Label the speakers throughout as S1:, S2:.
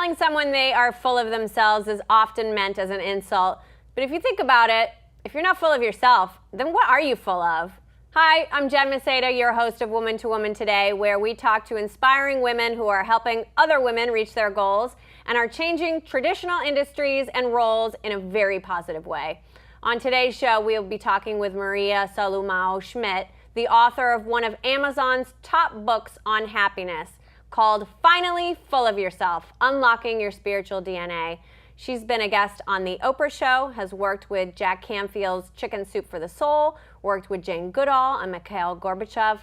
S1: Telling someone they are full of themselves is often meant as an insult. But if you think about it, if you're not full of yourself, then what are you full of? Hi, I'm Jen Maseda, your host of Woman2Woman Today, where we talk to inspiring women who are helping other women reach their goals and are changing traditional industries and roles in a very positive way. On today's show, we'll be talking with Maria Salomão-Schmidt, the author of one of Amazon's top books on happiness, called Finally Full of Yourself, Unlocking Your Spiritual DNA. She's been a guest on The Oprah Show, has worked with Jack Canfield's Chicken Soup for the Soul, worked with Jane Goodall and Mikhail Gorbachev,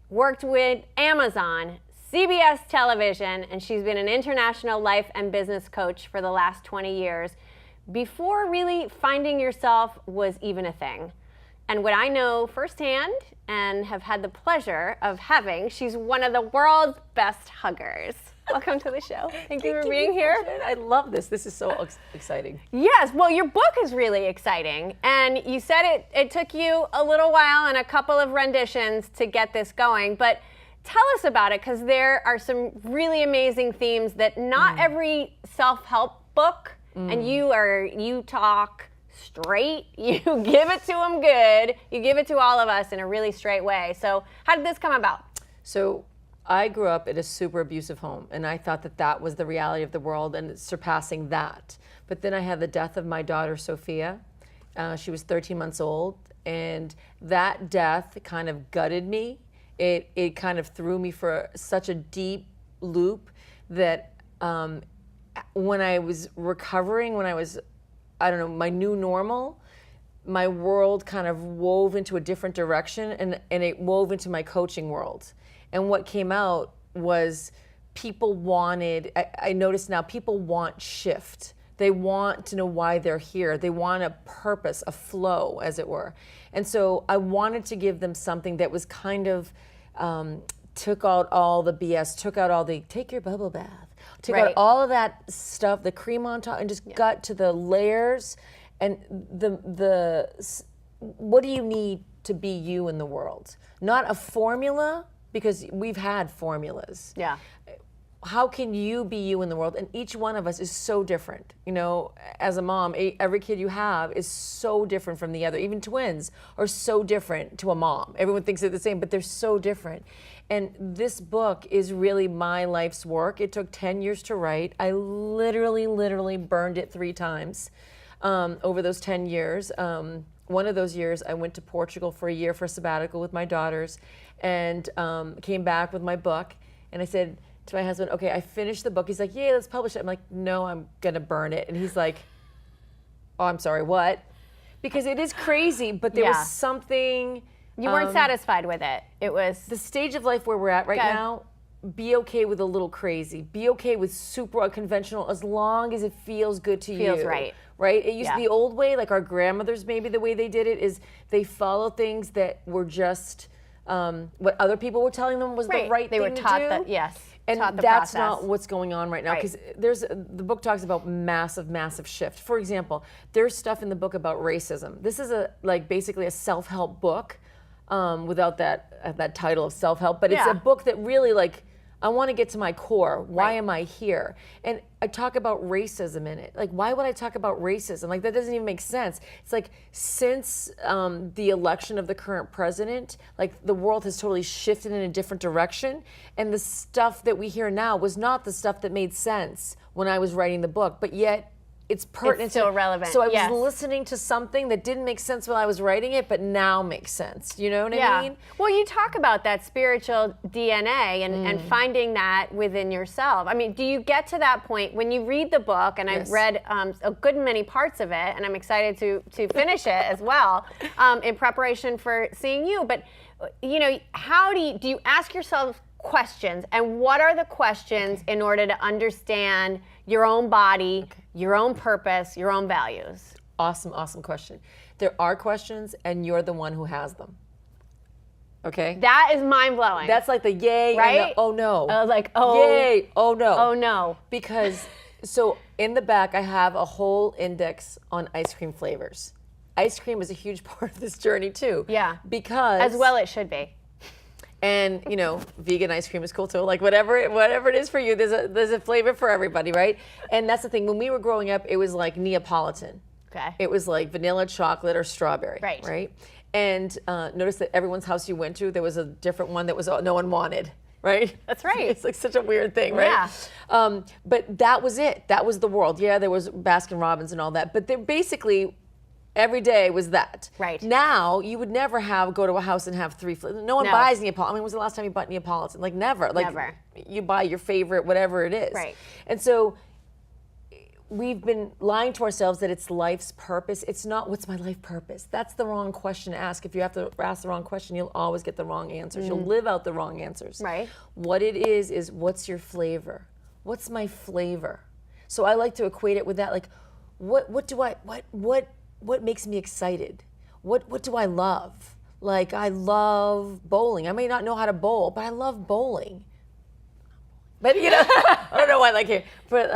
S1: worked with Amazon, CBS television, and she's been an international life and business coach for the last 20 years, before really finding yourself was even a thing. And what I know firsthand and have had the pleasure of having, she's one of the world's best huggers. Welcome to the show. Thank you for being here.
S2: I love this. This is so exciting.
S1: Yes, well, your book is really exciting. And you said it took you a little while and a couple of renditions to get this going. But tell us about it, because there are some really amazing themes that not every self-help book, and you talk straight, you give it to them good, you give it to all of us in a really straight way. So how did this come about?
S2: So I grew up in a super abusive home, and I thought that that was the reality of the world and surpassing that. But then I had the death of my daughter, Sophia. She was 13 months old, and that death kind of gutted me. It kind of threw me for such a deep loop that when I was recovering, when I was, I don't know, my new normal, my world kind of wove into a different direction, and it wove into my coaching world. And what came out was people wanted, I noticed now, people want shift. They want to know why they're here. They want a purpose, a flow, as it were. And so I wanted to give them something that was kind of, took out all the BS, took out all the, take your bubble bath, took out all of that stuff, the cream on top, and just got to the layers and what do you need to be you in the world? Not a formula, because we've had formulas.
S1: Yeah.
S2: How can you be you in the world? And each one of us is so different. You know, as a mom, every kid you have is so different from the other. Even twins are so different to a mom. Everyone thinks they're the same, but they're so different. And this book is really my life's work. It took 10 years to write. I literally burned it 3 times over those 10 years. One of those years, I went to Portugal for a year for a sabbatical with my daughters, and came back with my book. And I said to my husband, okay, I finished the book. He's like, yeah, let's publish it. I'm like, no, I'm gonna burn it. And he's like, oh, I'm sorry, what? Because it is crazy, but there was something.
S1: You weren't satisfied with it. It was
S2: the stage of life where we're at right now. Be okay with a little crazy. Be okay with super unconventional, as long as it feels good to you.
S1: Feels right.
S2: Right? It used to be the old way, like our grandmothers, maybe the way they did it is they followed things that were just what other people were telling them was the right thing to do.
S1: They were taught that,
S2: and
S1: taught the
S2: that's
S1: process.
S2: not what's going on right now, because the book talks about massive shift. For example, there's stuff in the book about racism. This is basically a self-help book without that title of self-help, but it's a book that really I want to get to my core. Why am I here? And I talk about racism in it. Like, why would I talk about racism? Like, that doesn't even make sense. It's like, since the election of the current president, like, the world has totally shifted in a different direction. And the stuff that we hear now was not the stuff that made sense when I was writing the book, but yet it's pertinent.
S1: It's still relevant.
S2: So I was listening to something that didn't make sense when I was writing it, but now makes sense. You know what I mean?
S1: Well, you talk about that spiritual DNA and finding that within yourself. I mean, do you get to that point when you read the book? And I've read a good many parts of it, and I'm excited to finish it as well in preparation for seeing you. But you know, how do you ask yourself questions, and what are the questions in order to understand your own body, your own purpose, your own values?
S2: Awesome question. There are questions, and you're the one who has them. Okay?
S1: That is mind-blowing.
S2: That's like the yay
S1: right?
S2: and the oh no.
S1: Yay,
S2: oh no.
S1: Oh no.
S2: Because, so in the back I have a whole index on ice cream flavors. Ice cream is a huge part of this journey too.
S1: Yeah.
S2: Because
S1: as well it should be.
S2: And vegan ice cream is cool too. Like whatever it is for you, there's a flavor for everybody, right? And that's the thing. When we were growing up, it was like Neapolitan.
S1: Okay.
S2: It was like vanilla, chocolate, or strawberry.
S1: Right.
S2: Right. And notice that everyone's house you went to, there was a different one that was no one wanted. Right?
S1: That's right.
S2: It's like such a weird thing, right?
S1: Yeah.
S2: But that was it. That was the world. Yeah, there was Baskin Robbins and all that. But basically, every day was that.
S1: Right.
S2: Now, you would never go to a house and have 3 flavors. No one buys Neapolitan. I mean, when was the last time you bought Neapolitan? Like never. Like,
S1: never.
S2: You buy your favorite, whatever it is.
S1: Right.
S2: And so we've been lying to ourselves that it's life's purpose. It's not, what's my life purpose? That's the wrong question to ask. If you have to ask the wrong question, you'll always get the wrong answers. You'll live out the wrong answers.
S1: Right.
S2: What it is what's your flavor? What's my flavor? So I like to equate it with that. Like, what makes me excited? What do I love? Like, I love bowling. I may not know how to bowl, but I love bowling. But I don't know why I like it. But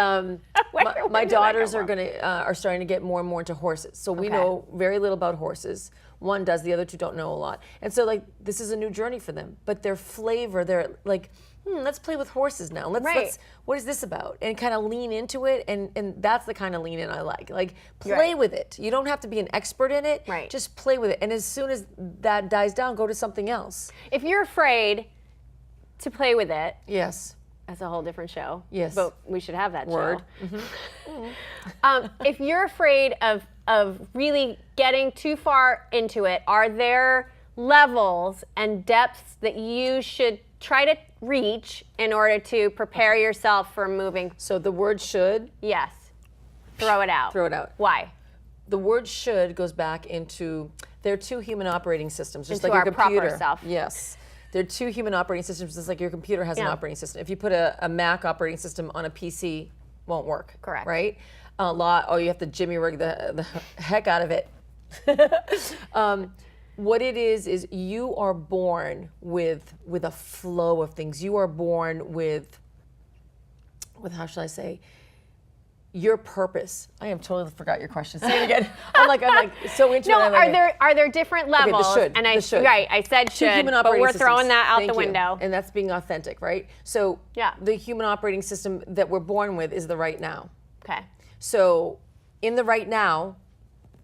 S2: my daughters are starting to get more and more into horses. So we know very little about horses. One does, the other two don't know a lot. And so like this is a new journey for them. But their flavor, they're like, let's play with horses now. Let's what is this about? And kind of lean into it. And that's the kind of lean in I like. Like play with it. You don't have to be an expert in it.
S1: Right.
S2: Just play with it. And as soon as that dies down, go to something else.
S1: If you're afraid to play with it.
S2: Yes.
S1: That's a whole different show.
S2: Yes.
S1: But we should have that
S2: Word.
S1: show. If you're afraid of really getting too far into it, are there levels and depths that you should try to reach in order to prepare yourself for moving?
S2: So the word should.
S1: Yes. Throw it out.
S2: Throw it out.
S1: Why?
S2: The word should goes back into, there are 2 human operating systems, just
S1: Into
S2: like
S1: our
S2: your computer.
S1: proper self.
S2: Yes. There are 2 human operating systems, just like your computer has an operating system. If you put a Mac operating system on a PC, won't work.
S1: Correct.
S2: Right? You have to jimmy rig the heck out of it. What it is you are born with a flow of things. You are born with how shall I say, your purpose. I am totally forgot your question. Say it again. I'm like so into it.
S1: No, are there different levels?
S2: Okay, the should.
S1: And
S2: the should.
S1: Right, I said
S2: Two
S1: should,
S2: human
S1: but
S2: operating
S1: we're
S2: systems.
S1: throwing that out
S2: Thank
S1: the
S2: you.
S1: window.
S2: And that's being authentic, right? So the human operating system that we're born with is the right now.
S1: Okay.
S2: So in the right now,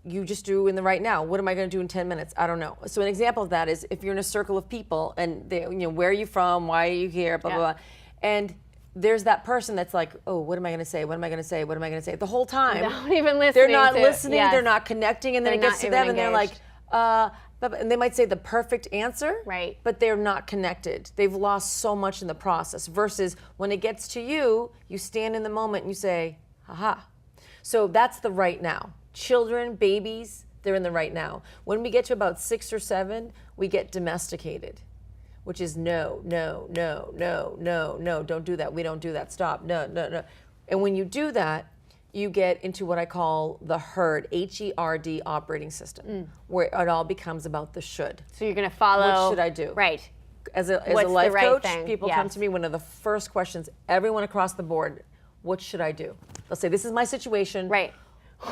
S2: you just do in the right now. What am I going to do in 10 minutes? I don't know. So an example of that is if you're in a circle of people and they, where are you from? Why are you here? Blah, blah, blah. And there's that person that's like, oh, what am I going to say? What am I going to say? What am I going to say? The whole time.
S1: Not even listening.
S2: They're not listening.
S1: Yes.
S2: They're not connecting. And then it gets to them and they're like, and they might say the perfect answer.
S1: Right.
S2: But they're not connected. They've lost so much in the process. Versus when it gets to you, you stand in the moment and you say, haha. So that's the right now. Children, babies, they're in the right now. When we get to about 6 or 7, we get domesticated. Which is no, don't do that. We don't do that. Stop. No. And when you do that, you get into what I call the herd, HERD operating system, where it all becomes about the should.
S1: So you're going to follow.
S2: What should I do?
S1: Right.
S2: As a life coach, people come to me, one of the first questions, everyone across the board, what should I do? They'll say, this is my situation.
S1: Right.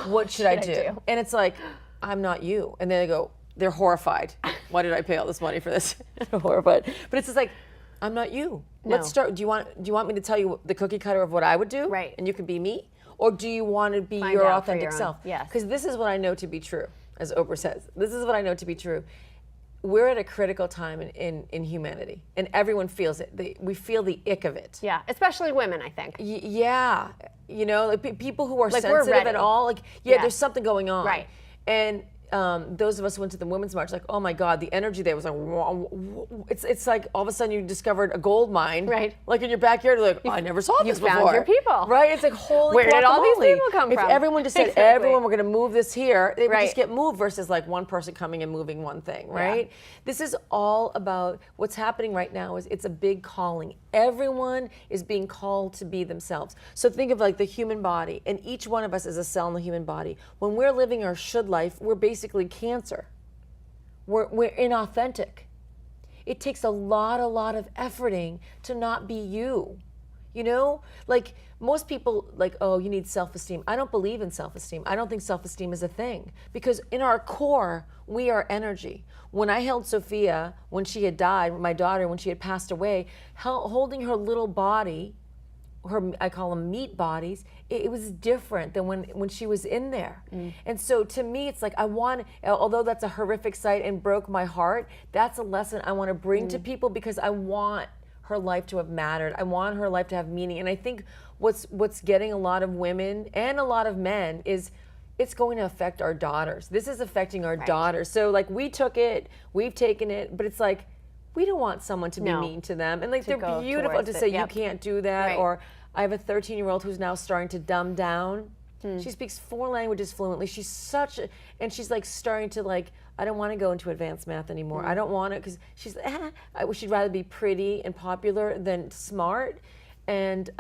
S2: What should I do? And it's like, I'm not you. And then they go, they're horrified. Why did I pay all this money for this? They're horrified. But it's just like, I'm not you.
S1: No.
S2: Let's start. Do you want me to tell you the cookie cutter of what I would do?
S1: Right.
S2: And you can be me? Or do you want to be
S1: Find
S2: your
S1: out for
S2: authentic
S1: your own.
S2: self?
S1: Yes.
S2: Because this is what I know to be true, as Oprah says. This is what I know to be true. We're at a critical time in humanity, and everyone feels it. We feel the ick of it.
S1: Yeah, especially women, I think.
S2: Yeah, like people who are
S1: Like, we're
S2: sensitive
S1: ready.
S2: at all, like there's something going on.
S1: Right.
S2: And those of us who went to the Women's March, like, oh my God, the energy there was like, it's like all of a sudden you discovered a gold mine.
S1: Right.
S2: Like in your backyard, you're like, oh, I never saw this before.
S1: You found your people.
S2: Right? It's like, holy
S1: Where did all these
S2: guacamole.
S1: people come
S2: If
S1: from?
S2: everyone just said,
S1: Exactly.
S2: everyone, we're going to move this here, they would
S1: Right.
S2: just get moved versus like one person coming and moving one thing, right? This is all about what's happening right now is it's a big calling. Everyone is being called to be themselves. So think of like the human body, and each one of us is a cell in the human body. When we're living our should life, we're basically cancer. We're inauthentic. It takes a lot of efforting to not be you. You know, like most people like, oh, you need self-esteem. I don't believe in self-esteem. I don't think self-esteem is a thing because in our core, we are energy. When I held Sophia, when she had died, my daughter, when she had passed away, holding her little body, I call them meat bodies, it was different than when she was in there. And so to me, it's like although that's a horrific sight and broke my heart, that's a lesson I want to bring to people because I want her life to have mattered. I want her life to have meaning. And I think what's getting a lot of women and a lot of men is it's going to affect our daughters. This is affecting our daughters. So like we've taken it, but it's like, we don't want someone to be mean to them. And like they're beautiful to say, you can't do that. Or I have a 13-year-old who's now starting to dumb down. She speaks 4 languages fluently. She's and she's like starting to like, I don't want to go into advanced math anymore. I don't want to, because she's, she'd rather be pretty and popular than smart. And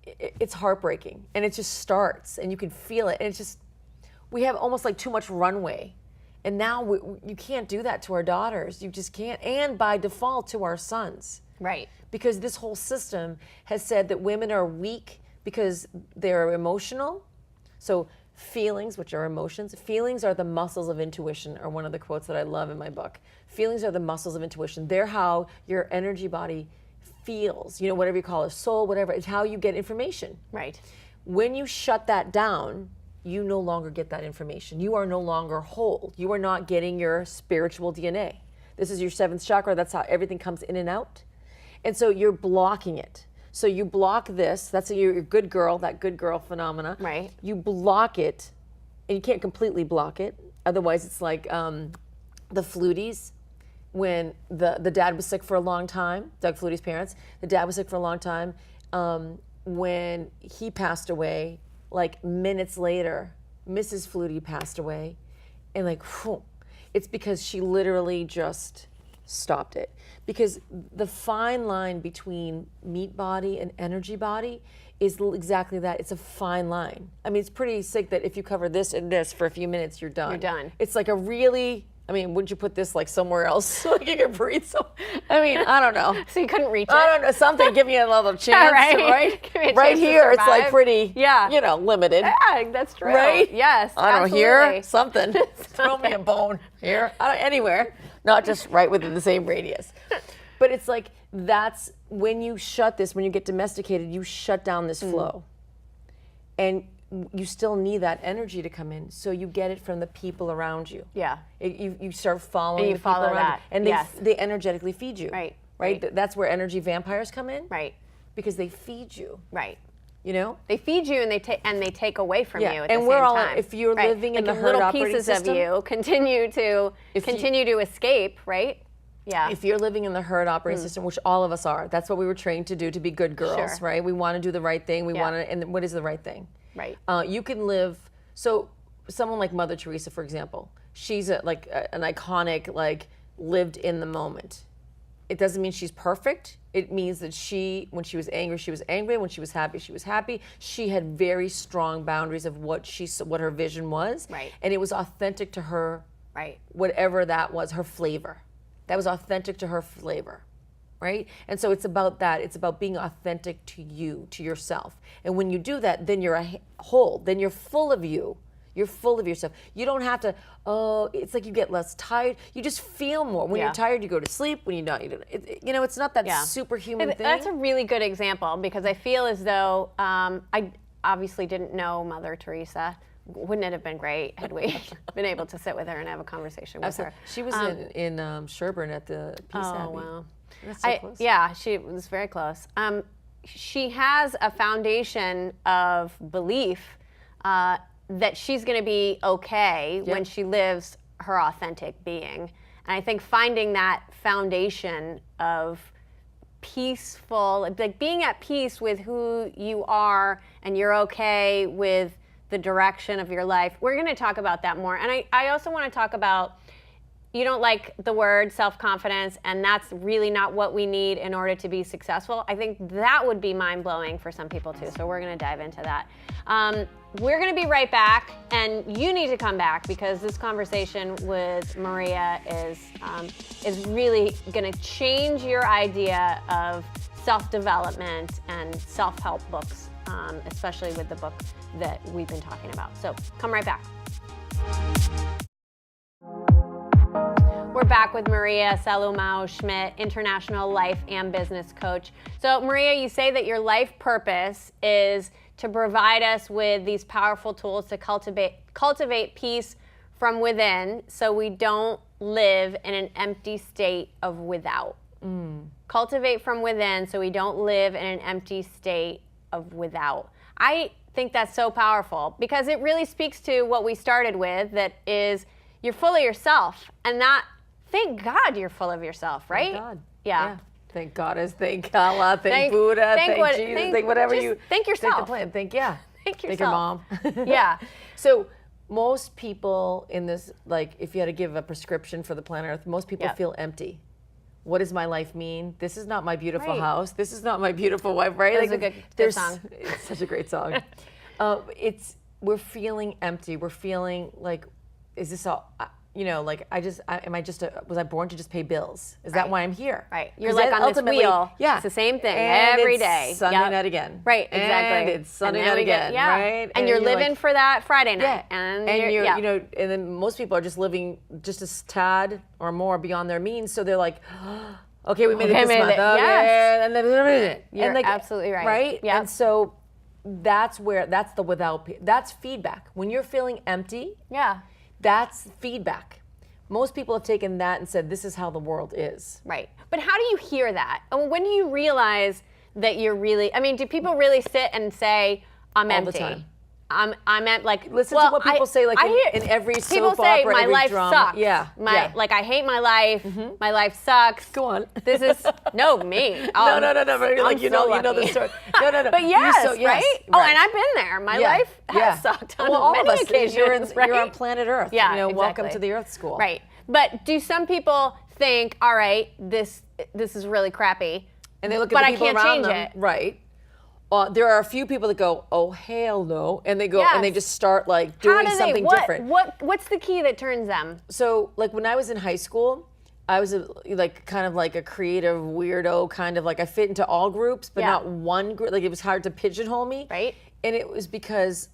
S2: it's heartbreaking. And it just starts and you can feel it. And it's just, we have almost like too much runway. And now you can't do that to our daughters. You just can't. And by default to our sons.
S1: Right.
S2: Because this whole system has said that women are weak because they're emotional. So feelings, which are emotions, feelings are the muscles of intuition, are one of the quotes that I love in my book. Feelings are the muscles of intuition. They're how your energy body feels. You know, whatever you call it, soul, whatever. It's how you get information.
S1: Right.
S2: When you shut that down, you no longer get that information. You are no longer whole. You are not getting your spiritual DNA. This is your 7th chakra. That's how everything comes in and out. And so you're blocking it. So you block this. That's your good girl, that good girl phenomena.
S1: Right.
S2: You block it, and you can't completely block it. Otherwise, it's like the Fluties. When the dad was sick for a long time, Doug Flutie's parents, the dad was sick for a long time. When he passed away, like minutes later, Mrs. Flutie passed away. And like, whew, it's because she literally just stopped it. Because the fine line between meat body and energy body is exactly that. It's a fine line. I mean, it's pretty sick that if you cover this and this for a few minutes, you're done.
S1: You're done.
S2: It's like a really, I mean, wouldn't you put this like somewhere else so you can breathe? So, I mean, I don't know.
S1: So you couldn't reach it?
S2: I don't know. Something, give me another chance, right? Right here, it's like pretty, limited.
S1: Yeah, that's true.
S2: Right?
S1: Yes,
S2: I don't know,
S1: absolutely.
S2: here, something. Throw me a bone here. Anywhere. Not just right within the same radius. But it's like, that's when you shut this, when you get domesticated, you shut down this flow. And you still need that energy to come in, so you get it from the people around you.
S1: Yeah.
S2: You start following
S1: and you
S2: the people
S1: follow
S2: around
S1: that.
S2: you. And they energetically feed you.
S1: Right.
S2: That's where energy vampires come in.
S1: Right.
S2: Because they feed you.
S1: Right.
S2: You know?
S1: They feed you and they take away from you at the
S2: and
S1: same
S2: we're all,
S1: time.
S2: if you're living in
S1: like
S2: the herd
S1: little
S2: operating
S1: pieces
S2: system,
S1: of you continue to escape, right? Yeah.
S2: If you're living in the herd operating system, which all of us are, that's what we were trained to do, to be good girls, right? We want to do the right thing. We want to, and what is the right thing?
S1: Right.
S2: You can live, so someone like Mother Teresa, for example, she's an iconic, like, lived in the moment. It doesn't mean she's perfect. It means that when she was angry, she was angry. When she was happy, she was happy. She had very strong boundaries of what her vision was.
S1: Right.
S2: And it was authentic to her,
S1: right,
S2: whatever that was, her flavor. That was authentic to her flavor, right? And so it's about that. It's about being authentic to you, to yourself. And when you do that, then you're a whole. Then you're full of you. You're full of yourself. You don't have to, it's like you get less tired. You just feel more. When you're tired, you go to sleep. When you're not, it's not that superhuman thing.
S1: That's a really good example, because I feel as though I obviously didn't know Mother Teresa. Wouldn't it have been great had we been able to sit with her and have a conversation with her?
S2: She was in Sherburne at the Peace Abbey.
S1: Oh, wow.
S2: That's so close.
S1: Yeah, she was very close. She has a foundation of belief that she's going to be okay when she lives her authentic being. And I think finding that foundation of peaceful, like being at peace with who you are, and you're okay with the direction of your life. We're going to talk about that more. And I also want to talk about, you don't like the word self-confidence, and that's really not what we need in order to be successful. I think that would be mind-blowing for some people too. So we're going to dive into that. We're going to be right back, and you need to come back, because this conversation with Maria is really going to change your idea of self-development and self-help books, especially with the book that we've been talking about. So come right back. We're back with Maria Salomao-Schmidt, international life and business coach. So Maria, you say that your life purpose is to provide us with these powerful tools to cultivate peace from within, so we don't live in an empty state of without. Cultivate from within so we don't live in an empty state of without. I think that's so powerful because it really speaks to what we started with, that is you're full of yourself, and that, thank God you're full of yourself, right?
S2: Thank God.
S1: Yeah.
S2: Thank Goddess, thank Allah, thank Buddha, thank Jesus, thank whatever you.
S1: Thank yourself.
S2: Thank the plan. Thank yourself.
S1: Thank your mom.
S2: Yeah. So most people in this, like, if you had to give a prescription for the planet Earth, most people feel empty. What does my life mean? This is not my beautiful house. This is not my beautiful wife, right?
S1: That's a good song.
S2: It's such a great song. We're feeling empty. We're feeling like, is this all? Like was I born to just pay bills? Is that why I'm here?
S1: Right. You're like on this wheel. Yeah. It's the same thing every day.
S2: Sunday night again.
S1: Right. Exactly.
S2: And it's Sunday night again. Right.
S1: And you're living for that Friday night.
S2: Yeah. And you're and then most people are just living just a tad or more beyond their means. So they're like, okay, we made it this month. Okay.
S1: Yes.
S2: And then
S1: you're absolutely right.
S2: Right.
S1: Yeah.
S2: And so that's the without. That's feedback. When you're feeling empty.
S1: Yeah.
S2: That's feedback. Most people have taken that and said, this is how the world is.
S1: Right. But how do you hear that? And when do you realize that you're really, do people really sit and say, I'm empty?
S2: All the time.
S1: I'm at
S2: listen to what people say, like in every soap opera,
S1: people say, my life
S2: drama.
S1: sucks.
S2: Yeah.
S1: Like, I hate my life. My life sucks.
S2: Go on.
S1: This is, no, me.
S2: No. Like, you know the story. No.
S1: But yes, right? Oh, and I've been there. My life has sucked on
S2: all
S1: many
S2: of us,
S1: occasions, right?
S2: You're on planet Earth.
S1: Yeah,
S2: exactly. Welcome
S1: exactly.
S2: to the Earth School.
S1: Right. But do some people think, all right, this is really crappy,
S2: and they look at the people around them.
S1: But I can't change it.
S2: Right. There are a few people that go, oh, hell no. And they go and they just start like doing something different.
S1: What's the key that turns them?
S2: So like when I was in high school, I was kind of like a creative weirdo, kind of like I fit into all groups, but not one group. Like it was hard to pigeonhole me.
S1: Right.
S2: And it was because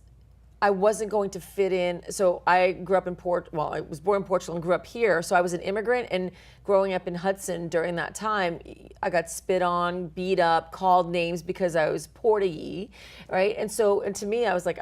S2: I wasn't going to fit in. So I grew up in I was born in Portugal and grew up here. So I was an immigrant, and growing up in Hudson during that time, I got spit on, beat up, called names because I was Portuguese, right? And to me, I was like,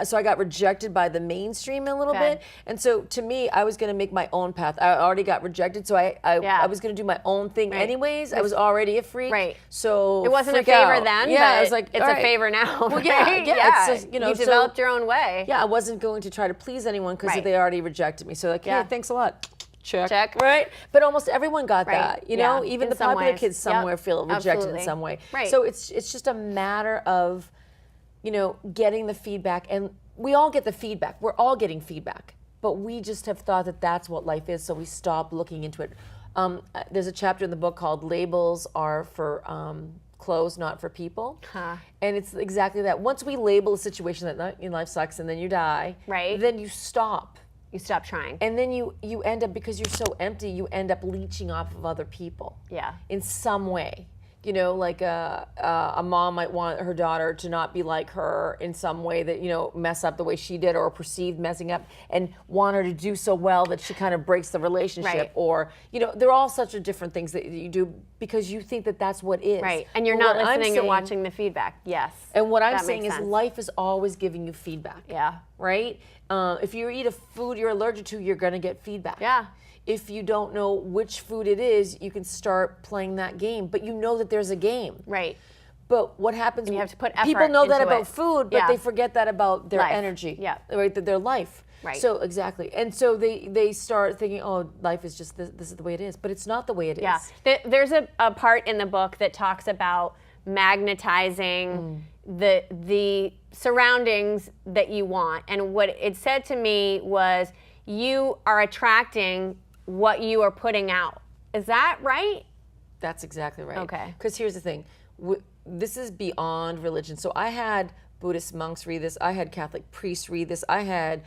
S2: so I got rejected by the mainstream a little bit. And so to me, I was going to make my own path. I already got rejected, so I was going to do my own thing anyways. I was already a freak.
S1: Right.
S2: So
S1: it wasn't a favor then, but
S2: I was like,
S1: it's a favor now.
S2: Well,
S1: right?
S2: It's just,
S1: you developed your own way.
S2: Yeah, I wasn't going to try to please anyone because they already rejected me. So like, hey, thanks a lot. Check. Right? But almost everyone got that. Even the popular kids somewhere feel rejected in some way.
S1: Right.
S2: So it's just a matter of, getting the feedback. And we all get the feedback. We're all getting feedback. But we just have thought that that's what life is, so we stop looking into it. There's a chapter in the book called Labels Are for Clothes, Not for People. And it's exactly that. Once we label a situation that your life sucks and then you die, then you stop.
S1: You stop trying.
S2: And then you end up, because you're so empty, you end up leeching off of other people.
S1: Yeah.
S2: In some way. Like a mom might want her daughter to not be like her in some way that, mess up the way she did or perceived messing up, and want her to do so well that she kind of breaks the relationship.
S1: Right.
S2: Or, there are all such different things that you do because you think that that's what is.
S1: Right. And you're not listening and watching the feedback. Yes.
S2: And what I'm saying is life is always giving you feedback.
S1: Yeah.
S2: Right? If you eat a food you're allergic to, you're going to get feedback.
S1: Yeah.
S2: If you don't know which food it is, you can start playing that game. But you know that there's a game.
S1: Right.
S2: But what happens?
S1: And you have to put effort
S2: people know that
S1: into
S2: about food, but they forget that about their
S1: life.
S2: energy.
S1: Yeah.
S2: Right. Their life.
S1: Right.
S2: So exactly. And so they start thinking, oh, life is just this is the way it is. But it's not the way it is.
S1: Yeah. There's a part in the book that talks about magnetizing the surroundings that you want. And what it said to me was, you are attracting what you are putting out. Is that right?
S2: That's exactly right.
S1: Okay.
S2: Because here's the thing. This is beyond religion. So I had Buddhist monks read this. I had Catholic priests read this. I had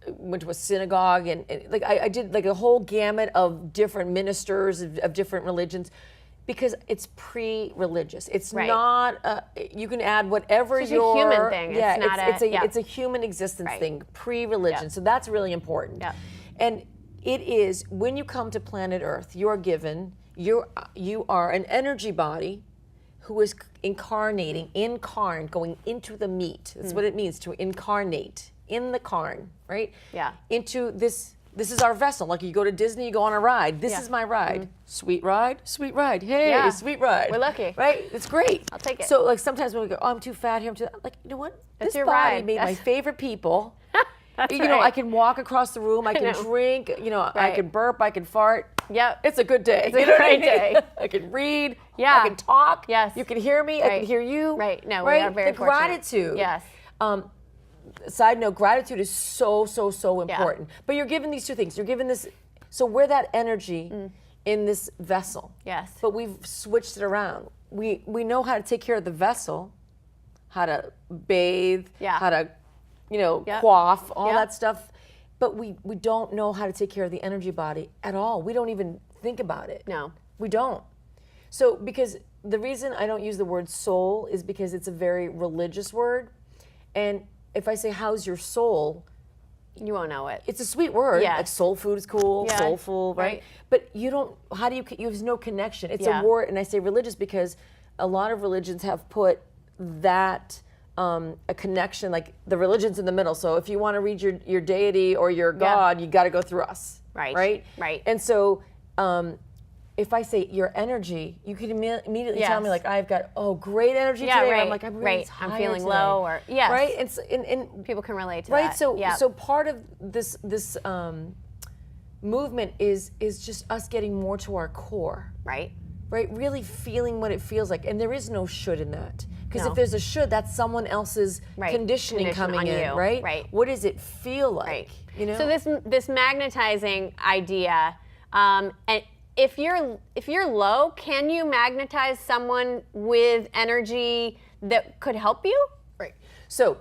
S2: went to a synagogue and like I did like a whole gamut of different ministers of different religions. Because it's pre-religious. It's
S1: Right.
S2: not. You can add whatever
S1: It's just
S2: your
S1: a human thing.
S2: Yeah,
S1: It's not
S2: it's a human existence
S1: Right.
S2: thing, pre-religion.
S1: Yeah.
S2: So that's really important.
S1: Yeah.
S2: And it is when you come to planet Earth, you are given. You are an energy body who is going into the meat. That's what it means to incarnate in the carn, right?
S1: Yeah.
S2: Into this. This is our vessel. Like you go to Disney, you go on a ride. This
S1: Yeah.
S2: is my ride. Sweet ride, sweet ride. Hey,
S1: Yeah.
S2: sweet ride.
S1: We're lucky.
S2: Right? It's great.
S1: I'll take it.
S2: So like sometimes when we go, oh, I'm too fat here, I'm too, like, you know what?
S1: That's
S2: This
S1: your
S2: body
S1: ride.
S2: made my
S1: That's-
S2: favorite people.
S1: That's
S2: You know,
S1: right.
S2: I can walk across the room, I can
S1: know.
S2: drink, you know, I
S1: Right.
S2: can burp, I can fart.
S1: Yep.
S2: It's a good day.
S1: It's a
S2: You know what I
S1: great
S2: mean?
S1: day.
S2: I can read.
S1: Yeah.
S2: I can talk.
S1: Yes.
S2: You can hear me. I
S1: Right.
S2: can hear you.
S1: Right. No, we
S2: right?
S1: are very
S2: the
S1: fortunate.
S2: gratitude.
S1: Yes.
S2: Side note, gratitude is so important. But you're given these two things. You're given this, so we're that energy in this vessel.
S1: Yes.
S2: But we've switched it around. We know how to take care of the vessel, how to bathe,
S1: Yeah.
S2: how to,
S1: Yep.
S2: quaff, all
S1: Yep.
S2: that stuff. But we don't know how to take care of the energy body at all. We don't even think about it.
S1: No.
S2: We don't. So because the reason I don't use the word soul is because it's a very religious word. And if I say, how's your soul?
S1: You won't know it.
S2: It's a sweet word.
S1: Yes.
S2: Like soul food is cool,
S1: Yeah.
S2: soulful, right?
S1: Right.
S2: But you don't, how do you have no connection. It's
S1: Yeah.
S2: a word, and I say religious because a lot of religions have put that, a connection, like the religion's in the middle. So if you want to read your deity or your God, you got to go through us.
S1: Right.
S2: Right?
S1: Right.
S2: And so, if I say your energy, you can immediately tell me
S1: Yes.
S2: like I've got great energy
S1: Yeah,
S2: today.
S1: right.
S2: I'm like I'm really
S1: Right. I'm
S2: tired
S1: feeling
S2: today.
S1: low or- yes.
S2: right. And
S1: People can relate to
S2: right.
S1: that.
S2: So
S1: Yeah.
S2: so part of this movement is just us getting more to our core.
S1: Right.
S2: Right, really feeling what it feels like, and there is no should in that. Because
S1: No.
S2: if there's a should, that's someone else's
S1: Right.
S2: conditioning
S1: Condition
S2: coming
S1: on
S2: in,
S1: you.
S2: right?
S1: Right.
S2: What does it feel like?
S1: Right.
S2: You know.
S1: So this magnetizing idea, and if you're low, can you magnetize someone with energy that could help you?
S2: Right. So,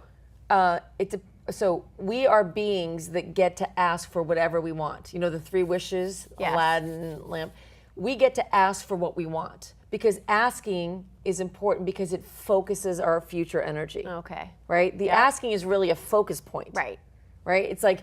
S2: so we are beings that get to ask for whatever we want. You know, the 3 wishes,
S1: Yes.
S2: Aladdin lamp. We get to ask for what we want because asking is important because it focuses our future energy.
S1: Okay.
S2: Right? The asking is really a focus point.
S1: Right.
S2: Right? It's like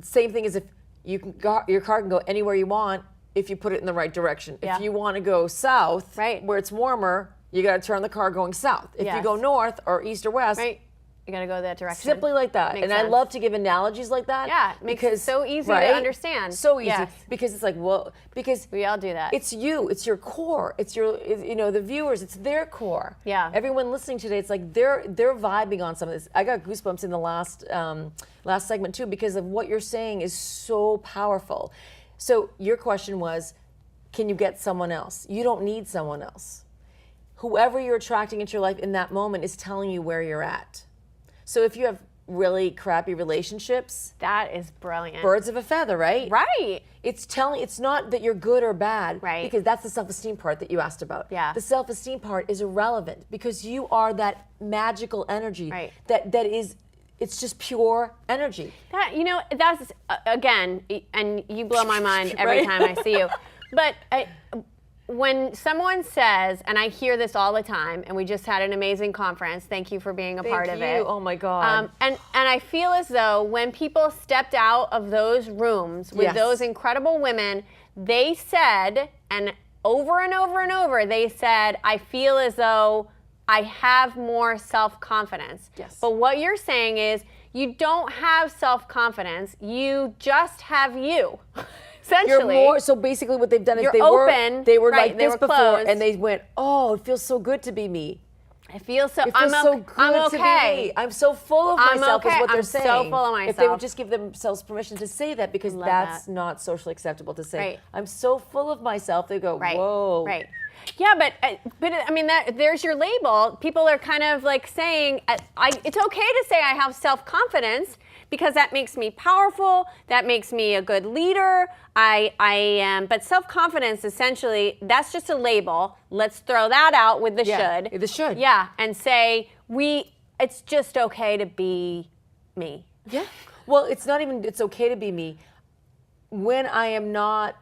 S2: same thing as if you can your car can go anywhere you want if you put it in the right direction.
S1: Yeah.
S2: If you want to go south,
S1: Right.
S2: where it's warmer, you got to turn the car going south. If you
S1: Yes.
S2: go north or east or west,
S1: Right. You got to go that direction.
S2: simply like that.
S1: Makes
S2: and I
S1: sense.
S2: love to give analogies like that.
S1: Yeah, it makes it so easy to understand.
S2: So easy
S1: Yes.
S2: because it's like, well, because
S1: We all do that.
S2: it's you, it's your core, it's the viewers, it's their core.
S1: Yeah.
S2: Everyone listening today, it's like they're vibing on some of this. I got goosebumps in the last segment too because of what you're saying is so powerful. So your question was, can you get someone else? You don't need someone else. Whoever you're attracting into your life in that moment is telling you where you're at. So if you have really crappy relationships,
S1: That is brilliant.
S2: birds of a feather, right?
S1: Right.
S2: It's not that you're good or bad,
S1: Right.
S2: because that's the self-esteem part that you asked about.
S1: Yeah.
S2: The self-esteem part is irrelevant because you are that magical energy
S1: Right.
S2: that is, it's just pure energy.
S1: That's again, and you blow my mind every
S2: Right?
S1: time I see you. But when someone says, and I hear this all the time, and we just had an amazing conference. Thank you for being a part of it.
S2: Oh my God.
S1: And I feel as though when people stepped out of those rooms with
S2: Yes.
S1: those incredible women, they said, and over and over and over, they said, I feel as though I have more self-confidence.
S2: Yes.
S1: But what you're saying is you don't have self-confidence, you just have you. Essentially.
S2: So basically what they've done is
S1: You're
S2: they
S1: open,
S2: were
S1: right,
S2: like
S1: they
S2: this
S1: were
S2: before
S1: closed.
S2: and they went, oh, it feels so good to be me.
S1: I feel so.
S2: It feels so good
S1: I'm
S2: to
S1: okay.
S2: be me. I'm so full of
S1: I'm
S2: myself
S1: okay.
S2: is what they're
S1: I'm
S2: saying.
S1: so full of
S2: If they would
S1: myself.
S2: just give themselves permission to say that because
S1: Love
S2: that's
S1: that.
S2: not socially acceptable to say.
S1: Right.
S2: I'm so full of myself. They go,
S1: Right.
S2: whoa.
S1: Right. Yeah, but I mean, there's your label. People are kind of like saying, it's okay to say I have self-confidence because that makes me powerful. That makes me a good leader. I am. But self-confidence, essentially, that's just a label. Let's throw that out with the
S2: Yeah,
S1: should.
S2: the should.
S1: Yeah, and say it's just okay to be me.
S2: Yeah. Well, it's not even, it's okay to be me. When I am not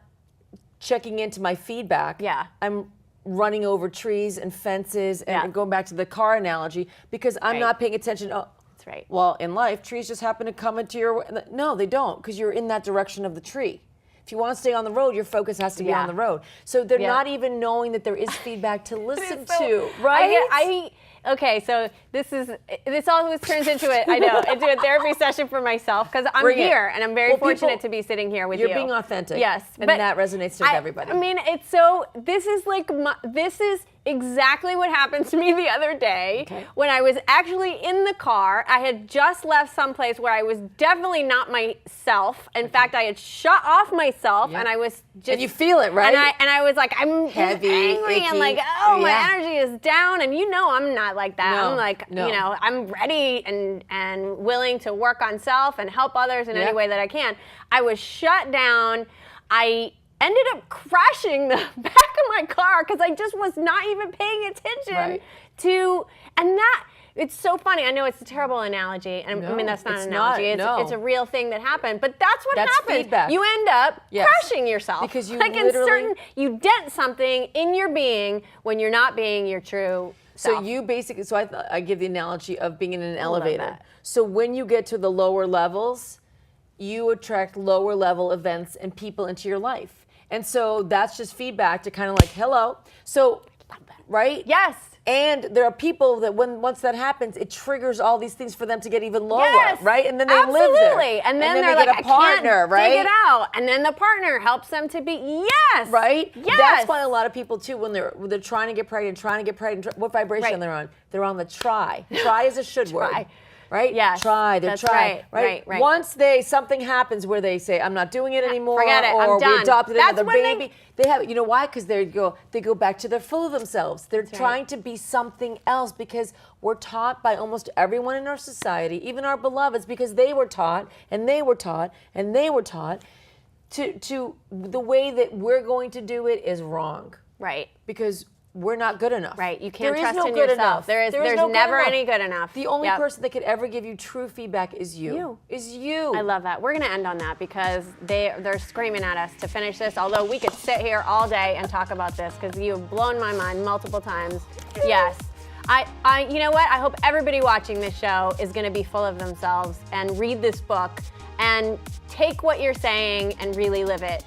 S2: checking into my feedback,
S1: Yeah.
S2: I'm running over trees and fences and
S1: Yeah.
S2: going back to the car analogy because I'm
S1: Right.
S2: not paying attention. Oh,
S1: That's right.
S2: well, in life, trees just happen to come into your... No, they don't, because you're in that direction of the tree. If you want to stay on the road, your focus has to be
S1: Yeah.
S2: on the road. So they're
S1: Yeah.
S2: not even knowing that there is feedback to listen
S1: So-
S2: to, right?
S1: Okay, so this always turns into into a therapy session for myself because I'm
S2: Bring it.
S1: here and I'm very
S2: Well,
S1: fortunate
S2: people-
S1: to be sitting here with
S2: You're
S1: you.
S2: being authentic.
S1: Yes,
S2: and
S1: but
S2: that resonates with everybody.
S1: I mean, it's so. This is like this is exactly what happened to me the other day
S2: Okay.
S1: when I was actually in the car. I had just left someplace where I was definitely not myself. In fact, I had shut off myself,
S2: Yeah.
S1: and I was just.
S2: And you feel it, right?
S1: And I was like, I'm
S2: Heavy,
S1: angry,
S2: icky.
S1: and like, oh, my
S2: Yeah.
S1: energy is down. And I'm not like that.
S2: No,
S1: I'm like,
S2: no.
S1: I'm ready and willing to work on self and help others in
S2: Yeah.
S1: any way that I can. I was shut down. I ended up crashing the back of my car because I just was not even paying attention
S2: Right.
S1: to, and that, it's so funny. I know it's a terrible analogy, and I
S2: No,
S1: mean, that's not
S2: it's
S1: an analogy.
S2: not, no.
S1: It's a real thing that happened, but that's what
S2: That's
S1: happens.
S2: feedback.
S1: You end up
S2: Yes.
S1: crashing yourself.
S2: Because you
S1: like
S2: literally-
S1: you dent something in your being when you're not being your true
S2: So
S1: self.
S2: you basically, I give the analogy of being in an
S1: love
S2: elevator.
S1: that.
S2: So when you get to the lower levels, you attract lower level events and people into your life. And so that's just feedback to kind of like, hello. So, right?
S1: Yes.
S2: And there are people that once that happens, it triggers all these things for them to get even lower,
S1: Yes,
S2: right? And then they
S1: absolutely.
S2: live there.
S1: And then they're
S2: they
S1: like,
S2: get a partner,
S1: I can't
S2: right?
S1: dig it out. And then the partner helps them to be, yes.
S2: Right?
S1: Yes.
S2: That's why a lot of people too, when they're trying to get pregnant, what vibration
S1: Right.
S2: they're on? They're on the try. Try is a should word.
S1: Try.
S2: Right?
S1: Yes,
S2: Try. They're
S1: that's
S2: trying.
S1: right, right.
S2: Once something happens where they say, I'm not doing it anymore,
S1: forget it, I'm
S2: or
S1: done.
S2: we adopted
S1: That's
S2: another
S1: when they-
S2: baby. They have, you know why? Because they go back to they're full of themselves. They're trying to be something else because we're taught by almost everyone in our society, even our beloveds, because they were taught and they were taught and they were taught to the way that we're going to do it is wrong.
S1: Right.
S2: Because we're not good enough.
S1: Right. You can't
S2: There is
S1: trust
S2: no
S1: in
S2: good
S1: yourself.
S2: enough.
S1: There's
S2: no good
S1: never
S2: enough.
S1: any good enough.
S2: The only
S1: Yep.
S2: person that could ever give you true feedback is you.
S1: You.
S2: Is you.
S1: I love that. We're going to end on that because they're screaming at us to finish this, although we could sit here all day and talk about this because you've blown my mind multiple times. Yes. You know what? I hope everybody watching this show is going to be full of themselves and read this book and take what you're saying and really live it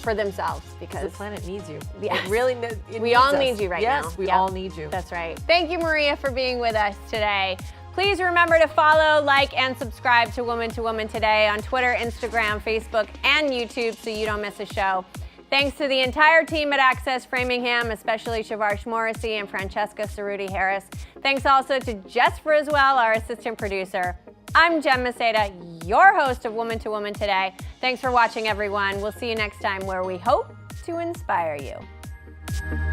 S1: for themselves because
S2: the planet needs you.
S1: Yes.
S2: It really
S1: we all need you right now.
S2: Yes, we
S1: Yep.
S2: all need you.
S1: That's right. Thank you, Maria, for being with us today. Please remember to follow, like, and subscribe to Woman2Woman Today on Twitter, Instagram, Facebook, and YouTube so you don't miss a show. Thanks to the entire team at Access Framingham, especially Shavarsh Morrissey and Francesca Cerruti-Harris. Thanks also to Jess Friswell, our assistant producer. I'm Jen Maseda, your host of Woman2Woman Today. Thanks for watching, everyone. We'll see you next time where we hope to inspire you.